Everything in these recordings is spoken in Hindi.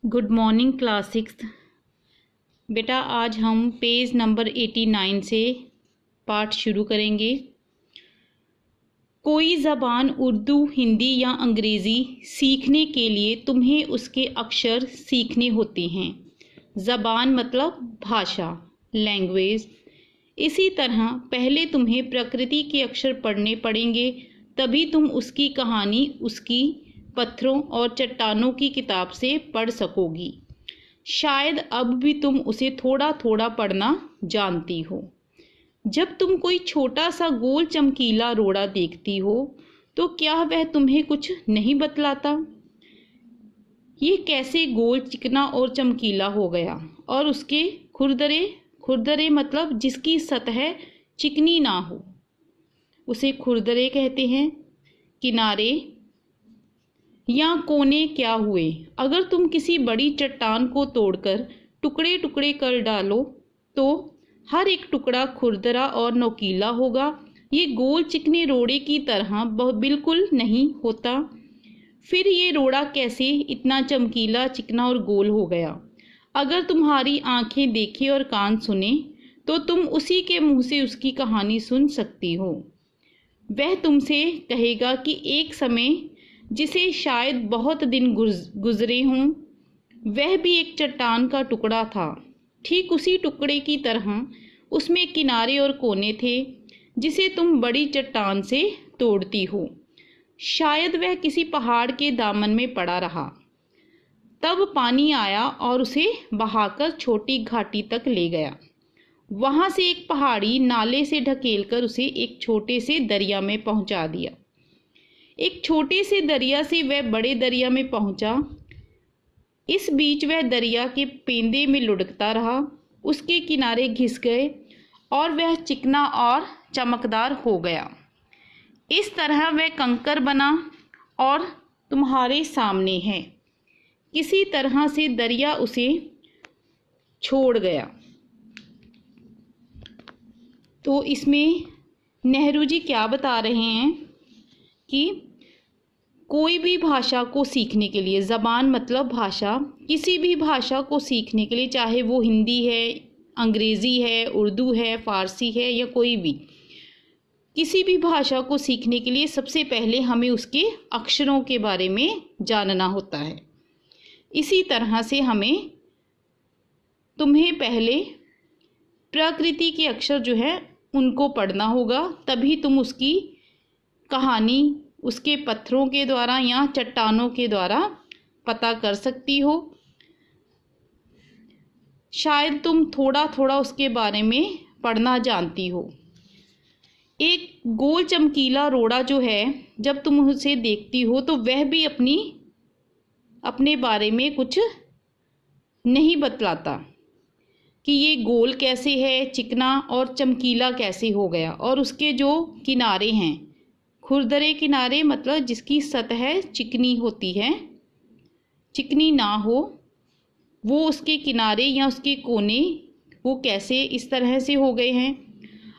Good morning class 6। बेटा आज हम पेज नंबर 89 से पाठ शुरू करेंगे। कोई ज़बान उर्दू, हिंदी या अंग्रेज़ी सीखने के लिए तुम्हें उसके अक्षर सीखने होते हैं। ज़बान मतलब भाषा, लैंग्वेज। इसी तरह पहले तुम्हें प्रकृति के अक्षर पढ़ने पड़ेंगे, तभी तुम उसकी कहानी उसकी पत्थरों और चट्टानों की किताब से पढ़ सकोगी। शायद अब भी तुम उसे थोड़ा थोड़ा पढ़ना जानती हो। जब तुम कोई छोटा सा गोल चमकीला रोड़ा देखती हो तो क्या वह तुम्हें कुछ नहीं बतलाता? ये कैसे गोल, चिकना और चमकीला हो गया? और उसके खुरदरे मतलब जिसकी सतह चिकनी ना हो, उसे खुरदरे कहते हैं। किनारे या कोने क्या हुए? अगर तुम किसी बड़ी चट्टान को तोड़कर टुकड़े टुकड़े कर डालो तो हर एक टुकड़ा खुरदरा और नोकीला होगा। ये गोल चिकने रोड़े की तरह बिल्कुल नहीं होता। फिर ये रोड़ा कैसे इतना चमकीला, चिकना और गोल हो गया? अगर तुम्हारी आंखें देखे और कान सुने तो तुम उसी के मुंह से उसकी कहानी सुन सकती हो। वह तुमसे कहेगा कि एक समय जिसे शायद बहुत दिन गुजरे हों, वह भी एक चट्टान का टुकड़ा था। ठीक उसी टुकड़े की तरह उसमें किनारे और कोने थे जिसे तुम बड़ी चट्टान से तोड़ती हो। शायद वह किसी पहाड़ के दामन में पड़ा रहा, तब पानी आया और उसे बहाकर छोटी घाटी तक ले गया। वहां से एक पहाड़ी नाले से ढकेलकर उसे एक छोटे से दरिया में पहुंचा दिया। एक छोटे से दरिया से वह बड़े दरिया में पहुंचा। इस बीच वह दरिया के पेंदे में लुढ़कता रहा। उसके किनारे घिस गए और वह चिकना और चमकदार हो गया। इस तरह वह कंकर बना और तुम्हारे सामने है। किसी तरह से दरिया उसे छोड़ गया। तो इसमें नेहरू जी क्या बता रहे हैं कि कोई भी भाषा को सीखने के लिए, ज़बान मतलब भाषा, किसी भी भाषा को सीखने के लिए, चाहे वो हिंदी है, अंग्रेज़ी है, उर्दू है, फ़ारसी है या कोई भी, किसी भी भाषा को सीखने के लिए सबसे पहले हमें उसके अक्षरों के बारे में जानना होता है। इसी तरह से तुम्हें पहले प्रकृति के अक्षर जो है उनको पढ़ना होगा, तभी तुम उसकी कहानी उसके पत्थरों के द्वारा या चट्टानों के द्वारा पता कर सकती हो। शायद तुम थोड़ा थोड़ा उसके बारे में पढ़ना जानती हो। एक गोल चमकीला रोड़ा जो है, जब तुम उसे देखती हो तो वह भी अपने बारे में कुछ नहीं बतलाता कि ये गोल कैसे है, चिकना और चमकीला कैसे हो गया। और उसके जो किनारे हैं, खुरदरे किनारे मतलब जिसकी सतह चिकनी होती है, चिकनी ना हो, वो उसके किनारे या उसके कोने वो कैसे इस तरह से हो गए हैं।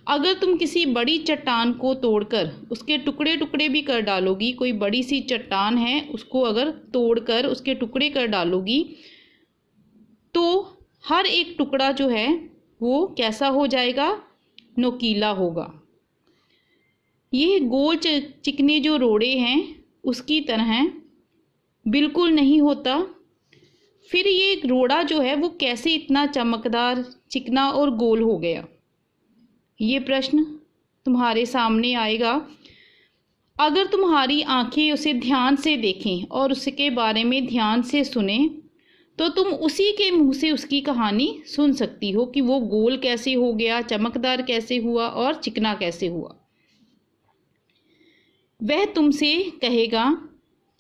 अगर तुम किसी बड़ी चट्टान को तोड़कर उसके टुकड़े टुकड़े भी कर डालोगी, कोई बड़ी सी चट्टान है उसको अगर तोड़कर उसके टुकड़े कर डालोगी तो हर एक टुकड़ा जो है वो कैसा हो जाएगा? नोकीला होगा। ये गोल चिकने जो रोड़े हैं उसकी तरह बिल्कुल नहीं होता। फिर ये रोड़ा जो है वो कैसे इतना चमकदार, चिकना और गोल हो गया? ये प्रश्न तुम्हारे सामने आएगा। अगर तुम्हारी आंखें उसे ध्यान से देखें और उसके बारे में ध्यान से सुने तो तुम उसी के मुंह से उसकी कहानी सुन सकती हो कि वो गोल कैसे हो गया, चमकदार कैसे हुआ और चिकना कैसे हुआ। वह तुमसे कहेगा,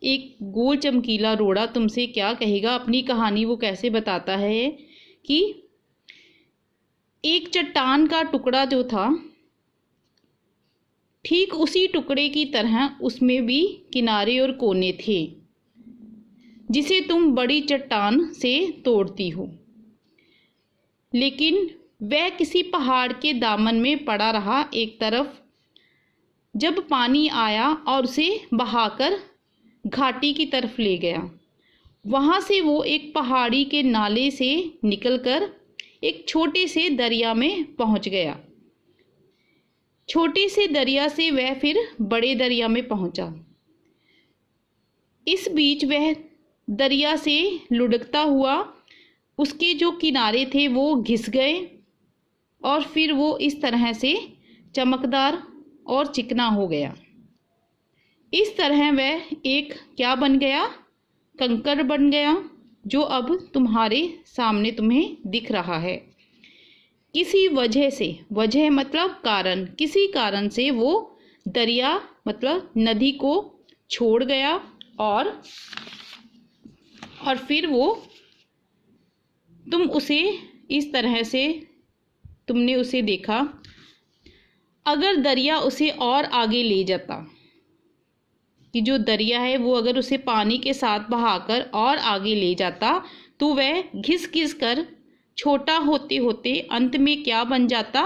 एक गोल चमकीला रोड़ा तुमसे क्या कहेगा? अपनी कहानी वो कैसे बताता है कि एक चट्टान का टुकड़ा जो था, ठीक उसी टुकड़े की तरह उसमें भी किनारे और कोने थे जिसे तुम बड़ी चट्टान से तोड़ती हो। लेकिन वह किसी पहाड़ के दामन में पड़ा रहा एक तरफ। जब पानी आया और उसे बहाकर घाटी की तरफ ले गया वहाँ से वो एक पहाड़ी के नाले से निकलकर एक छोटे से दरिया में पहुँच गया। छोटे से दरिया से वह फिर बड़े दरिया में पहुँचा। इस बीच वह दरिया से लुढ़कता हुआ उसके जो किनारे थे वो घिस गए और फिर वो इस तरह से चमकदार और चिकना हो गया। इस तरह वह एक क्या बन गया? कंकड़ बन गया, जो अब तुम्हारे सामने तुम्हें दिख रहा है। किसी वजह से, वजह मतलब कारण, किसी कारण से वो दरिया मतलब नदी को छोड़ गया और फिर वो तुम उसे इस तरह से तुमने उसे देखा। अगर दरिया उसे और आगे ले जाता, कि जो दरिया है वो अगर उसे पानी के साथ बहाकर और आगे ले जाता तो वह घिस घिस कर छोटा होते होते अंत में क्या बन जाता?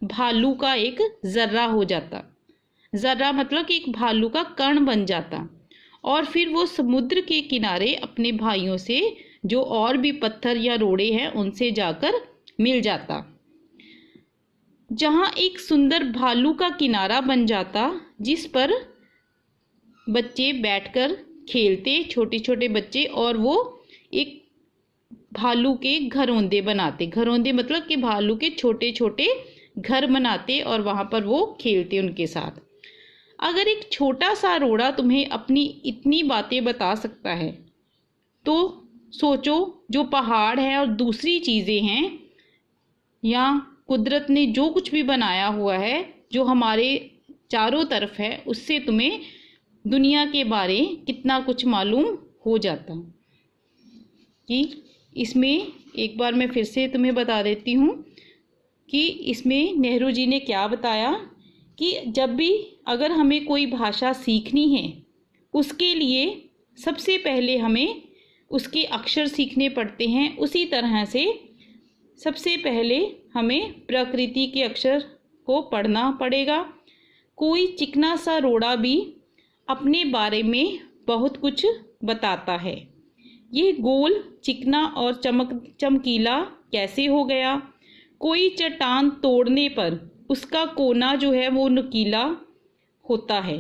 भालू का एक जर्रा हो जाता। जर्रा मतलब कि एक भालू का कण बन जाता और फिर वो समुद्र के किनारे अपने भाइयों से, जो और भी पत्थर या रोड़े हैं, उनसे जाकर मिल जाता। जहाँ एक सुंदर भालू का किनारा बन जाता जिस पर बच्चे बैठकर खेलते, छोटे छोटे बच्चे, और वो एक भालू के घरौंदे बनाते। घरौंदे मतलब कि भालू के छोटे छोटे घर बनाते और वहाँ पर वो खेलते उनके साथ। अगर एक छोटा सा रोड़ा तुम्हें अपनी इतनी बातें बता सकता है तो सोचो जो पहाड़ है और दूसरी चीज़ें हैं या कुदरत ने जो कुछ भी बनाया हुआ है जो हमारे चारों तरफ है, उससे तुम्हें दुनिया के बारे कितना कुछ मालूम हो जाता। कि इसमें एक बार मैं फिर से तुम्हें बता देती हूँ कि इसमें नेहरू जी ने क्या बताया कि जब भी अगर हमें कोई भाषा सीखनी है उसके लिए सबसे पहले हमें उसके अक्षर सीखने पड़ते हैं। उसी तरह से सबसे पहले हमें प्रकृति के अक्षर को पढ़ना पड़ेगा। कोई चिकना सा रोड़ा भी अपने बारे में बहुत कुछ बताता है। ये गोल, चिकना और चमकीला कैसे हो गया? कोई चट्टान तोड़ने पर उसका कोना जो है वो नुकीला होता है।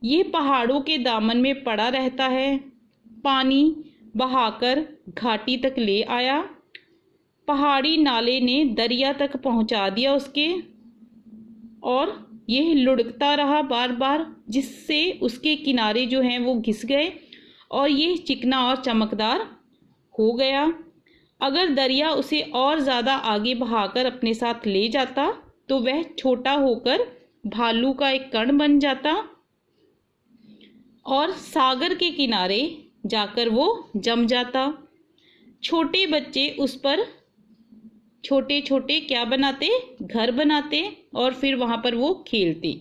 ये पहाड़ों के दामन में पड़ा रहता है। पानी बहाकर घाटी तक ले आया। पहाड़ी नाले ने दरिया तक पहुंचा दिया उसके, और यह लुढ़कता रहा बार बार, जिससे उसके किनारे जो हैं वो घिस गए और ये चिकना और चमकदार हो गया। अगर दरिया उसे और ज़्यादा आगे बहाकर अपने साथ ले जाता तो वह छोटा होकर भालू का एक कण बन जाता और सागर के किनारे जाकर वो जम जाता। छोटे बच्चे उस पर छोटे छोटे क्या बनाते? घर बनाते और फिर वहाँ पर वो खेलते।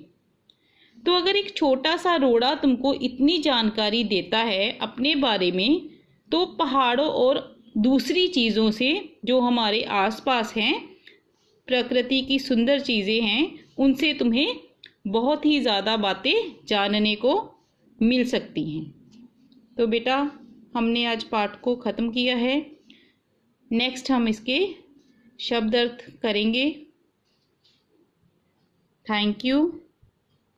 तो अगर एक छोटा सा रोड़ा तुमको इतनी जानकारी देता है अपने बारे में, तो पहाड़ों और दूसरी चीज़ों से जो हमारे आसपास हैं, प्रकृति की सुंदर चीज़ें हैं, उनसे तुम्हें बहुत ही ज़्यादा बातें जानने को मिल सकती हैं। तो बेटा, हमने आज पाठ को ख़त्म किया है। नेक्स्ट हम इसके शब्द अर्थ करेंगे। Thank you.